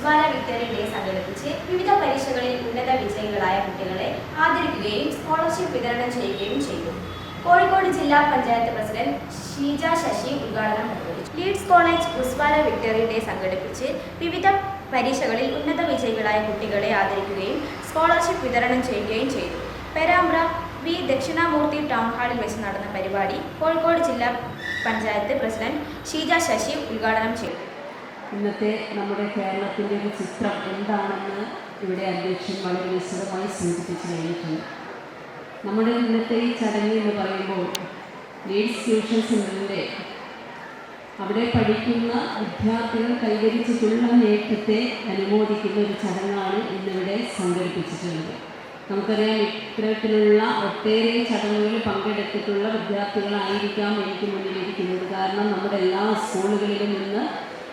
ഉസ്മാന victory day സംഘടിപ്പിച്ച് വിവിധ പരീക്ഷകളിൽ ഉന്നത വിജയികളായ കുട്ടികളെ ആദരിക്കുകയും സ്കോളർഷിപ്പ് വിതരണം ചെയ്യുകയും ചെയ്തു. കോഴിക്കോട് ജില്ലാ പഞ്ചായത്ത് പ്രസിഡന്റ് ഷീജ ശശി ഉദ്ഘാടനം നിർവഹിച്ചു. ലീഡ്സ് കോളേജ് ഉസ്മാന വിക്ടറി ഡേ സംഘടിപ്പിച്ച് വിവിധ പരീക്ഷകളിൽ ഉന്നത വിജയികളായ കുട്ടികളെ ആദരിക്കുകയും സ്കോളർഷിപ്പ് വിതരണം ചെയ്യുകയും ചെയ്തു. പേരാമ്പ്ര വി ദക്ഷിണാമൂർത്തി ടൗൺ ഹാളിൽ വെച്ച് നടന്ന പരിപാടി കോഴിക്കോട് ജില്ലാ പഞ്ചായത്ത് പ്രസിഡന്റ് ഷീജ ശശി ഉദ്ഘാടനം ചെയ്തു. ഇന്നത്തെ നമ്മുടെ കേരളത്തിൻ്റെ ഒരു ചിത്രം എന്താണെന്ന് ഇവിടെ അധ്യക്ഷൻ വളരെ വിശദമായി സൂചിപ്പിച്ചു കഴിഞ്ഞിട്ടുണ്ട്. നമ്മുടെ ഇന്നത്തെ ഈ ചടങ്ങ് എന്ന് പറയുമ്പോൾ ലീഡ്സ് ട്യൂഷൻ സെൻ്ററിൻ്റെ അവിടെ പഠിക്കുന്ന വിദ്യാർത്ഥികൾ കൈവരിച്ചിട്ടുള്ള നേട്ടത്തെ അനുമോദിക്കുന്ന ഒരു ചടങ്ങാണ് ഇന്നിവിടെ സംഘടിപ്പിച്ചിട്ടുള്ളത്. നമുക്കറിയാം, ഇത്തരത്തിലുള്ള ഒട്ടേറെ ചടങ്ങുകളിൽ പങ്കെടുത്തിട്ടുള്ള വിദ്യാർത്ഥികളായിരിക്കാം എനിക്ക് മുന്നിലിരിക്കുന്നത്. കാരണം നമ്മുടെ എല്ലാ സ്കൂളുകളിലും ഇന്ന്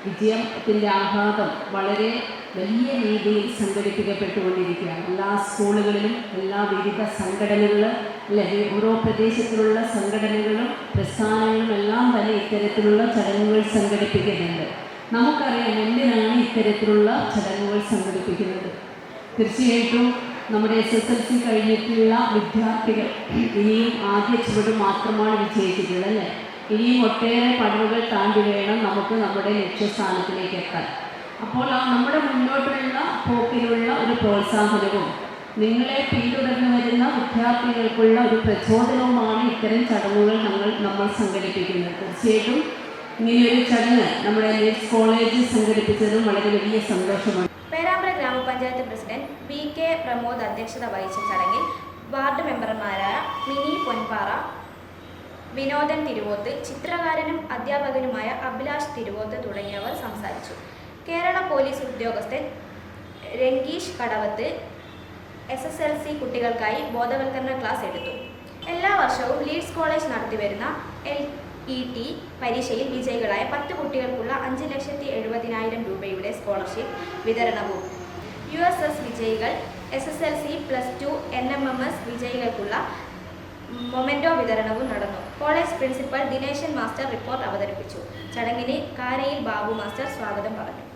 വിജയത്തിൻ്റെ ആഘാതം വളരെ വലിയ രീതിയിൽ സംഘടിപ്പിക്കപ്പെട്ടുകൊണ്ടിരിക്കുകയാണ്. എല്ലാ സ്കൂളുകളിലും എല്ലാ വിവിധ സംഘടനകൾ അല്ലെങ്കിൽ ഓരോ പ്രദേശത്തിലുള്ള സംഘടനകളും പ്രസ്ഥാനങ്ങളും എല്ലാം തന്നെ ഇത്തരത്തിലുള്ള ചടങ്ങുകൾ സംഘടിപ്പിക്കുന്നുണ്ട്. നമുക്കറിയാം എന്തിനാണ് ഇത്തരത്തിലുള്ള ചടങ്ങുകൾ സംഘടിപ്പിക്കുന്നത്. തീർച്ചയായിട്ടും നമ്മുടെ SSLC കഴിഞ്ഞിട്ടുള്ള വിദ്യാർത്ഥികൾ ഇനിയും ആദ്യ ചുവട് മാത്രമാണ് വിജയിച്ചിട്ടുള്ളത് അല്ലേ? ഇനിയും ഒട്ടേറെ പടവുകൾ താണ്ടി വേണം നമുക്ക് നമ്മുടെ ലക്ഷ്യസ്ഥാനത്തിലേക്ക് എത്താൻ. അപ്പോൾ നമ്മുടെ മുന്നോട്ടുള്ള പോക്കിലുള്ള ഒരു പ്രോത്സാഹനവും നിങ്ങളെ പിന്തുടർന്നു വരുന്ന വിദ്യാർത്ഥികൾക്കുള്ള ഒരു പ്രചോദനവുമാണ് ഇത്തരം ചടങ്ങുകൾ നമ്മൾ സംഘടിപ്പിക്കുന്നത്. തീർച്ചയായിട്ടും ഇങ്ങനെയൊരു ചടങ്ങ് നമ്മുടെ ലീഡ്സ് കോളേജിൽ സംഘടിപ്പിച്ചതും വളരെ വലിയ സന്തോഷമാണ്. പേരാമ്പ്ര ഗ്രാമപഞ്ചായത്ത് പ്രസിഡന്റ് VK പ്രമോദ് അധ്യക്ഷത വഹിച്ച ചടങ്ങിൽ വാർഡ് മെമ്പർമാരായ മിനി പൊൻപാറ, വിനോദൻ തിരുവോത്ത്, ചിത്രകാരനും അധ്യാപകനുമായ അഭിലാഷ് തിരുവോത്ത് തുടങ്ങിയവർ സംസാരിച്ചു. കേരള പോലീസ് ഉദ്യോഗസ്ഥൻ രംഗീഷ് കടവത്ത് SSLC കുട്ടികൾക്കായി ബോധവൽക്കരണ ക്ലാസ് എടുത്തു. എല്ലാ വർഷവും ലീഡ്സ് കോളേജ് നടത്തിവരുന്ന LET പരീക്ഷയിൽ വിജയികളായ 10 കുട്ടികൾക്കുള്ള 5,70,000 രൂപയുടെ സ്കോളർഷിപ്പ് വിതരണവും USS വിജയികൾ, SSLC +2 NMMS വിജയികൾക്കുള്ള മൊമെന്റോ വിതരണവും നടന്നു. College principal Dineshan master report അവതരിപ്പിച്ചു. ചടങ്ങിന് കാരയിൽ ബാബു മാസ്റ്റർ സ്വാഗതം പറഞ്ഞു.